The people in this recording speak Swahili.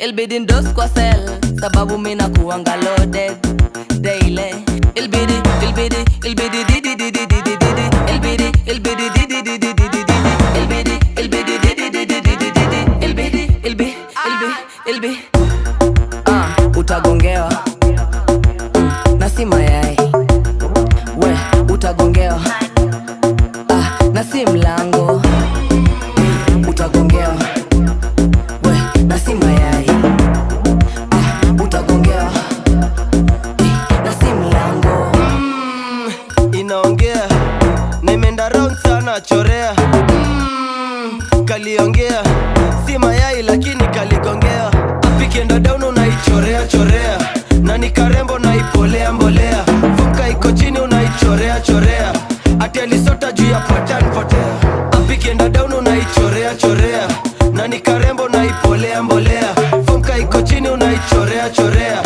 ilbidi ndos kwa cell sababu mina kuanga loaded daily. Ilbidi di di di di di di di ilbidi di di di di di di di ilbidi di di di di di di di ilbi utagongewa na si mayai, we utagongewa na si mlango, utagongewa we na si mayai, utagongewa na si mlango. Inaongea na imeenda round sana chorea. Kaliongea si mayai lakini kaligongea. Apikienda down unaichorea chorea, na ni karembo naipolea mbolea. Vuka iko chini unaichorea chorea, ati alisota juu ya pattern potea. Apikienda down unaichorea chorea, na ni karembo naipolea mbolea. Vuka iko chini unaichorea chorea.